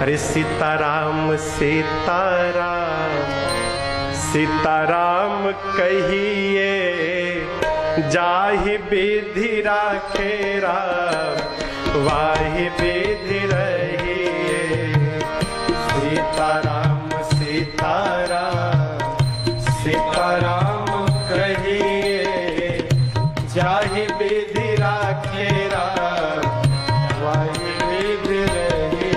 अरे सीताराम सीताराम सीताराम कहिए, जाहि विधि राखे राम वाहि विधि रहिए। सीताराम सीताराम सीताराम कहिए, जाहि विधि राखे राम वाहि विधि रहिए।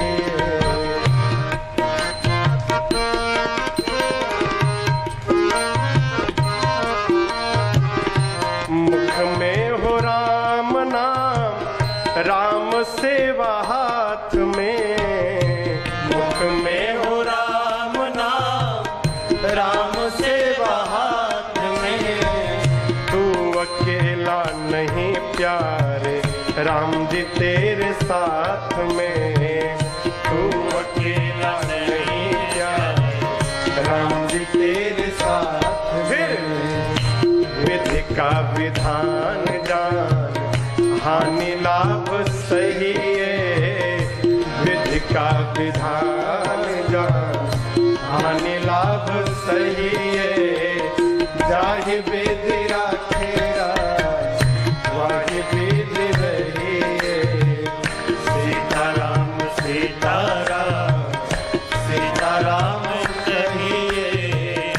मुख में हो राम नाम, राम सेवा हाथ में। मुख में हो राम नाम, राम सेवा हाथ में। तू अकेला नहीं प्यारे, राम जी तेरे साथ में। तू अकेला नहीं प्यारे, राम जी तेरे साथ में। विधि का विधान जान, हानि लाभ सही है। विधि का विधान जान, हानि लाभ सही है। जाहि विधि राखे राम वाहि विधि रहिए। सीताराम सीताराम सीताराम कहिए,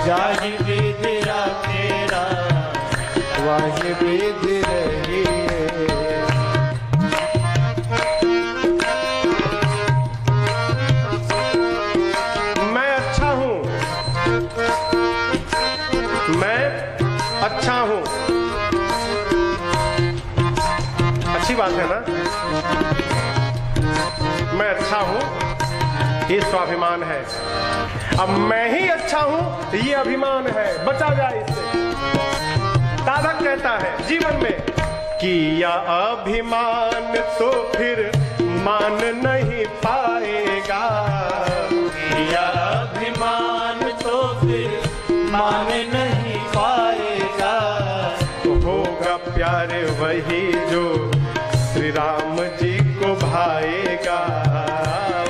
जाहि विधि राखे राम वाहि विधि रहिए। अच्छा हूं, अच्छी बात है ना। मैं अच्छा हूं, ये स्वाभिमान है। अब मैं ही अच्छा हूं, ये अभिमान है। बचा जाए इससे। साधक कहता है जीवन में, किया अभिमान तो फिर मान नहीं पाएगा। किया अभिमान तो फिर मान नहीं पाएगा। होगा प्यारे वही जो श्री राम जी को भाएगा।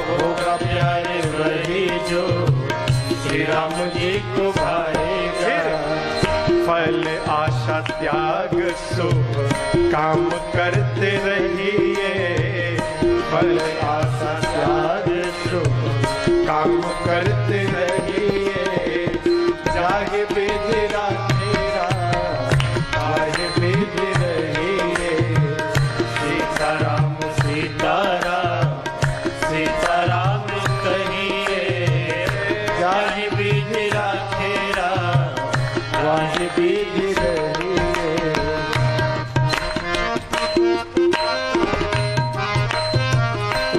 होगा प्यारे वही जो श्री राम जी को भाएगा। फल आशा त्याग शुभ काम करते रहिए। फल आशा त्याग शुभ काम करते रहिए। जाहि विधि राखे राम वाहि विधि रहिए। सीताराम सीताराम सीताराम कहिए, जाहि विधि राखे राम वाहि विधि रहिए।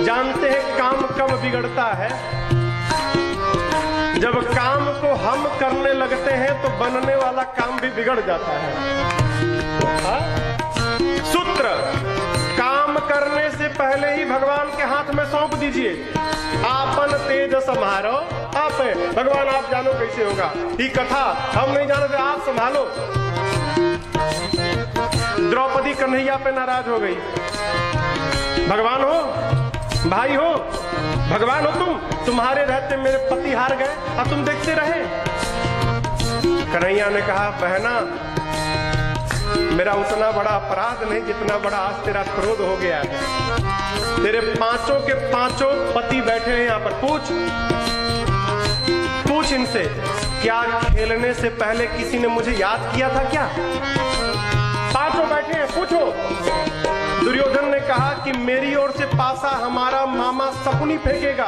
जानते हैं काम कब बिगड़ता है? जब काम को हम करने लगते हैं तो बनने वाला काम भी बिगड़ जाता है। सूत्र, काम करने से पहले ही भगवान के हाथ में सौंप दीजिए। आपन तेज संभालो आप। भगवान आप जानो कैसे होगा। ये कथा हम नहीं जानते, आप संभालो। द्रौपदी कन्हैया पे नाराज हो गई। भगवान हो, भाई हो, भगवान हो तुम्हारे रहते मेरे पति हार गए और तुम देखते रहे। कन्हैया ने कहा, बहना मेरा उतना बड़ा अपराध नहीं जितना बड़ा आज तेरा क्रोध हो गया है। तेरे पांचों के पांचों पति बैठे हैं यहाँ पर। पूछ इनसे, क्या खेलने से पहले किसी ने मुझे याद किया था क्या? पांचों बैठे हैं, पूछो। दुर्योधन ने कहा कि मेरी ओर से पासा हमारा मामा शकुनी फेंकेगा,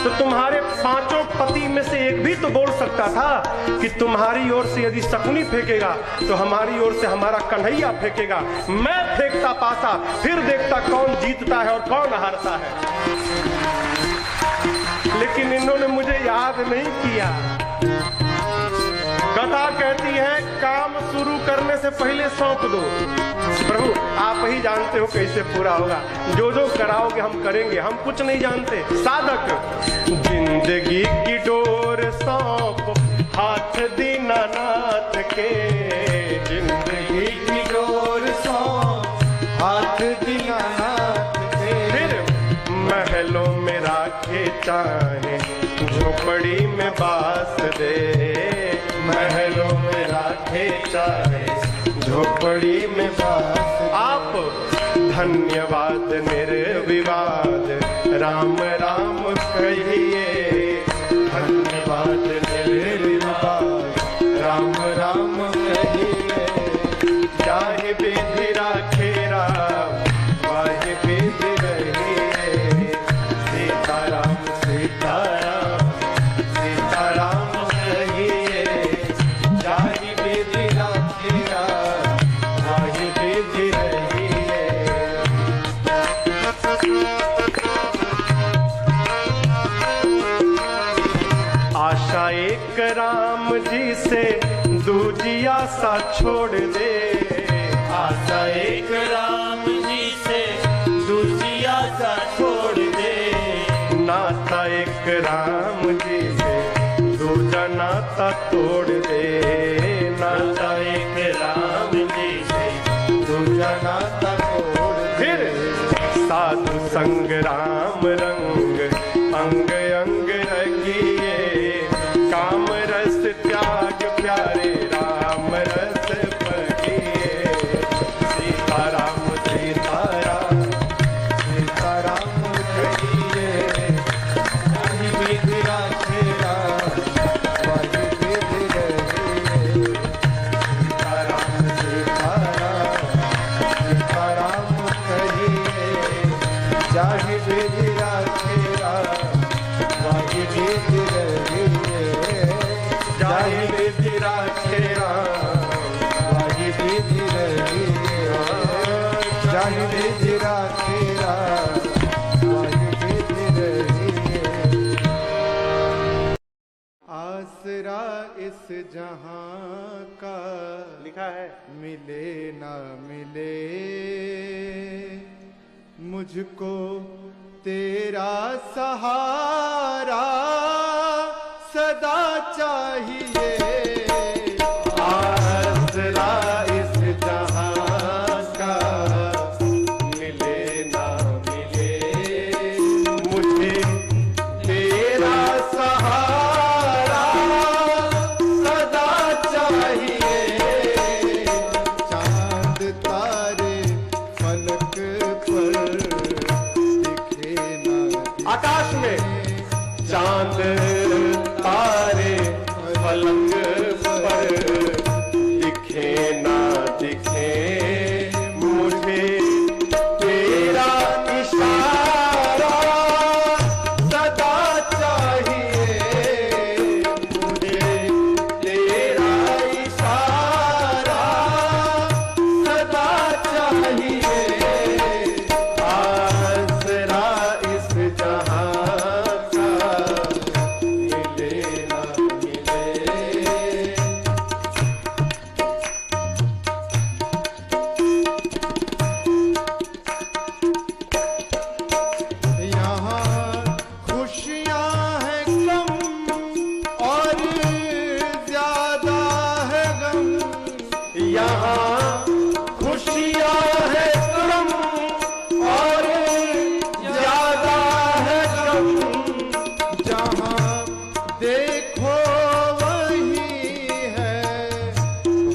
तो तुम्हारे पांचों पति में से एक भी तो बोल सकता था कि तुम्हारी ओर से यदि शकुनी फेंकेगा तो हमारी ओर से हमारा कन्हैया फेंकेगा। मैं फेंकता पासा, फिर देखता कौन जीतता है और कौन हारता है। लेकिन इन्होंने मुझे याद नहीं किया। कथा कहती है, काम शुरू करने से पहले सौंप दो। प्रभु आप ही जानते हो कैसे पूरा होगा। जो जो कराओगे हम करेंगे, हम कुछ नहीं जानते। साधक, जिंदगी की डोर सौंप हाथ दीनानाथ के। जिंदगी की डोर सौंप हाथ दीनानाथ के। फिर महलों में राखे चाहे झोपड़ी में बास दे, महलों में राखे चाहे झोपड़ी में बास। आप धन्यवाद निर्विवाद राम राम कहिए, धन्यवाद निर्विवाद राम राम कहिए। चाहे विधि राखे राम वाहे विधि रहिए, सीताराम सीताराम सीताराम कहिए। चाहे विधि राखे राम वाहे विधि रहिए। आशा एक राम जी से दूजी आशा छोड़ दे, आशा एक राम जी से दूसरी आशा छोड़ दे। नाता एक राम जी से दूजा नाता तोड़ दे, नाता एक राम जी से दूजा नाता तोड़ दे। फिर साधु संग राम रंग अंग अंग रखिए, काम रस त्याग प्यारे राम रस पढ़िए। सीताराम सीताराम सीताराम कहिए, चाहे विधि राखे राम वाहे विधि रहिए। सीताराम सीताराम सीताराम कहिए, चाहे विधि राखे राम वाहे विधि रहिए। चाहे विधि राखे राम वाहे विधि रहिए, चाहे विधि राखे राम वाहे विधि रहिए। आसरा इस जहां का लिखा है, मिले ना मिले मुझको तेरा सहारा सदा चाहिए। आसरा इस जहां का मिले ना मिले मुझे तेरा सहारा सदा चाहिए। चांद तारे फलक पर दिखे ना, आकाश में चांद तारे फलक पर दिखे ना दिखे मुझे तेरा इशारा सदा चाहिए। मुझे तेरा इशारा सदा चाहिए। आसरा इस जहां का मिले ना मिले। यहाँ खुशियाँ हैं कम और ज्यादा है गम, यहाँ खुशियाँ हैं कम और ज्यादा है गम। जहाँ देखो वही है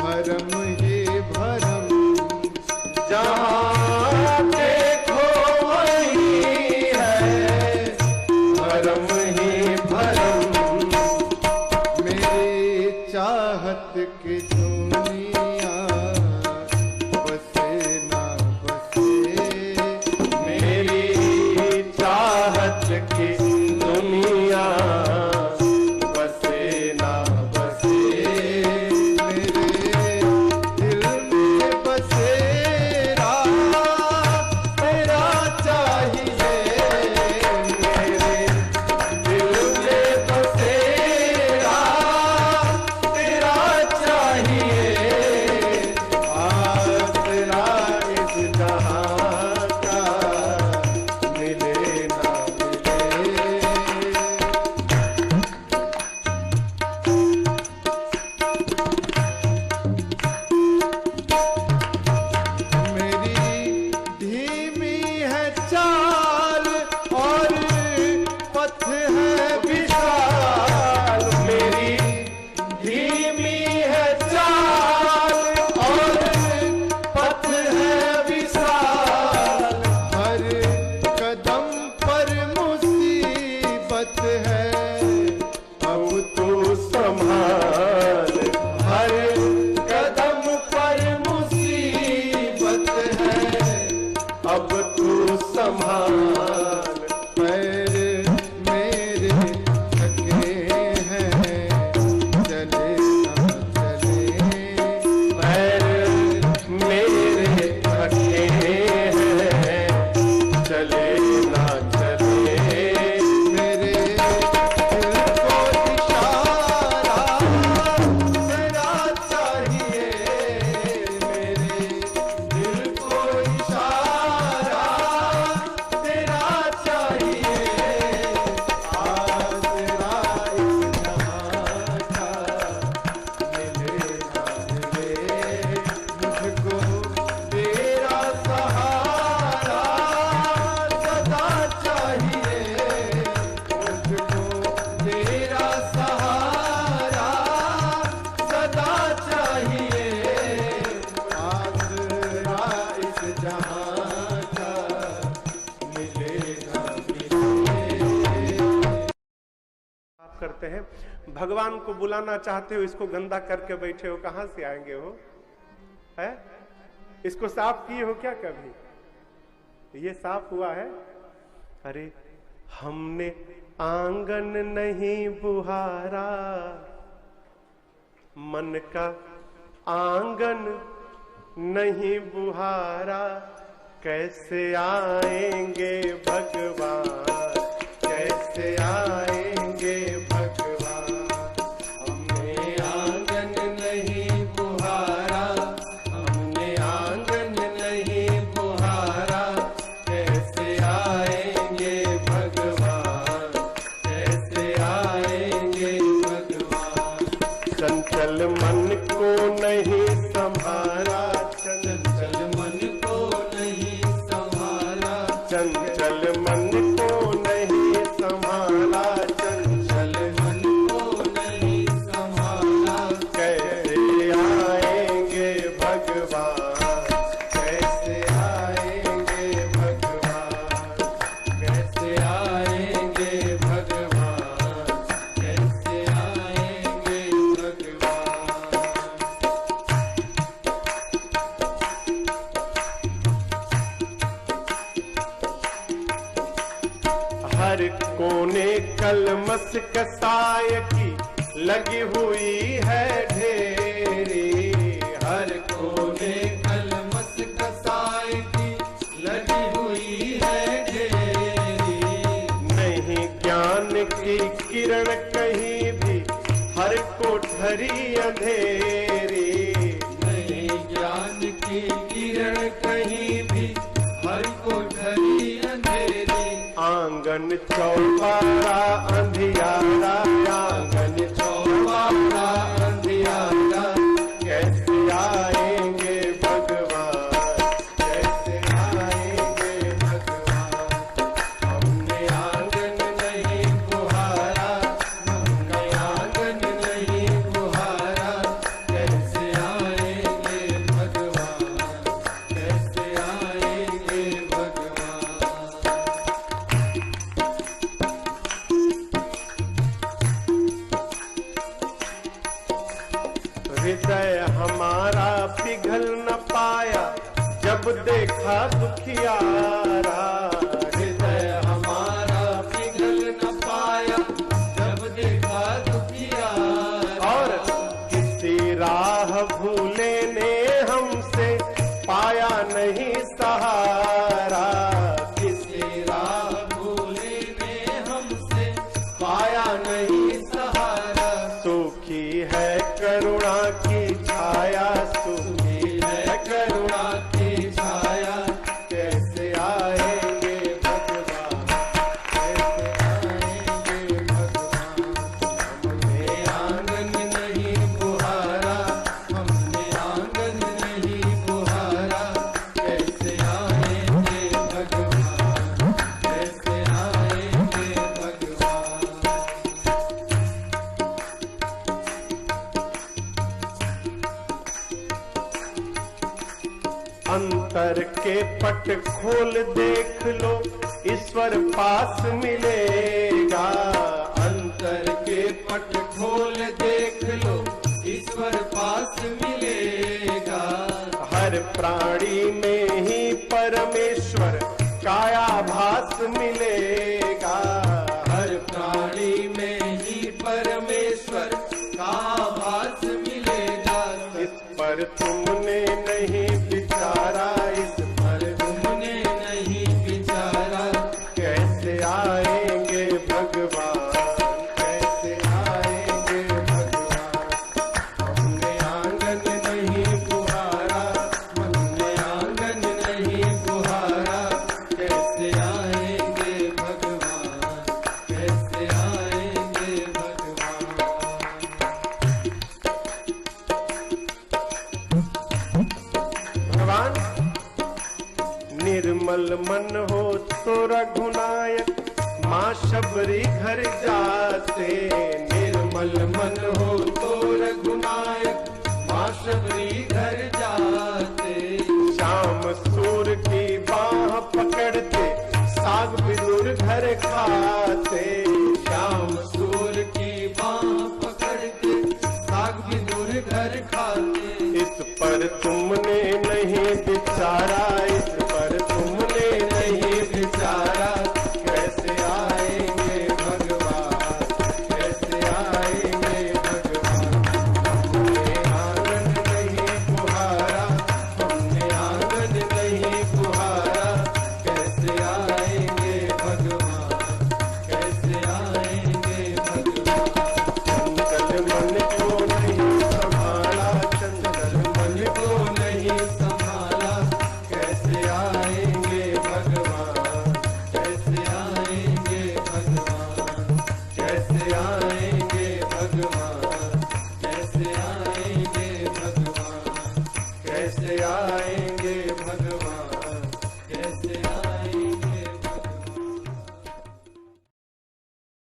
भरम ही भरम, जहाँ देखो वही है भरम ही भरम। मेरी चाहत की दुनिया बसे ना बसे, मेरी चाहत की दुनिया बसे ना बसे। मेरे दिल में बसेरा तेरा चाहिए, मेरे करते हैं। भगवान को बुलाना चाहते हो, इसको गंदा करके बैठे हो, कहां से आएंगे हो? है इसको साफ किए हो क्या कभी? ये साफ हुआ है? अरे हमने आंगन नहीं बुहारा, मन का आंगन नहीं बुहारा, कैसे आएंगे भगवान, कैसे आएंगे भगवान। हमने आंगन नहीं बुहारा, हमने आंगन नहीं बुहारा, कैसे आएंगे भगवान, कैसे आएंगे भगवान। चंचल मन को नहीं संभाला, चंचल मन को नहीं संभाला, चंचल मन को नहीं संभाला, चंचल मन को नहीं संभाला, कैसे आएंगे भगवान, कैसे आएंगे भगवान, कैसे आएंगे भगवान, कैसे आएंगे भगवान। हर कोने कलमस कसाय की लगी हुई है ढेरी, हर कोने कलमस कसाय की लगी हुई है ढेरी। नहीं ज्ञान की किरण कहीं भी, हर कोठरी अंधेरी, नहीं ज्ञान की किरण कहीं भी, हर कोठरी अंधेरी। आंगन चौबारा अंधियारा, आंगन चौबारा अंधियारा, कैसे आएंगे भगवान, कैसे आएंगे भगवान। हमने आंगन नहीं बुहारा, हमने आंगन नहीं बुहारा, कैसे आएंगे भगवान, कैसे आएंगे भगवान। हृदय हमारा पिघल न पाया, जब देखा दुखियारा, हृदय हमारा पिघल न पाया, जब देखा दुखियारा। और किसी राह भूले ने हमसे पाया नहीं सहारा, किसी राह भूले ने हमसे पाया नहीं सहारा। सूखी है करुणा की छाया, सूखी है करुणा की छाया, कैसे आएंगे भगवान, कैसे आएंगे भगवान। हमने आंगन नहीं बुहारा, हमने आंगन नहीं बुहारा, कैसे आएंगे भगवान, कैसे आएंगे भगवान। अंतर के पट खोल देख लो, ईश्वर पास मिलेगा। अंतर के पट खोल देख लो, ईश्वर पास मिलेगा। हर प्राणी में ही परमेश्वर कायाभास मिलेगा, हर प्राणी में ही परमेश्वर का आभास मिलेगा। इस पर तुमने नहीं विचारा, इस पर तुमने नहीं विचारा, कैसे आएंगे भगवान, कैसे आएंगे भगवान। हमने आंगन नहीं बुहारा, हमने आंगन नहीं बुहारा, कैसे आएंगे भगवान, कैसे आएंगे भगवान। भगवान निर्मल मन हो तो रघुनायक, माँ शबरी घर जाते। निर्मल मन हो तो रघुनायक, माँ शबरी घर जाते। श्याम सूर की बाह पकड़ते, साग विदुर घर खाते। श्याम सूर की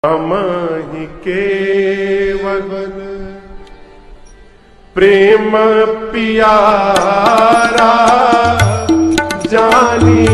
हमहि केवल प्रेम पियारा जानी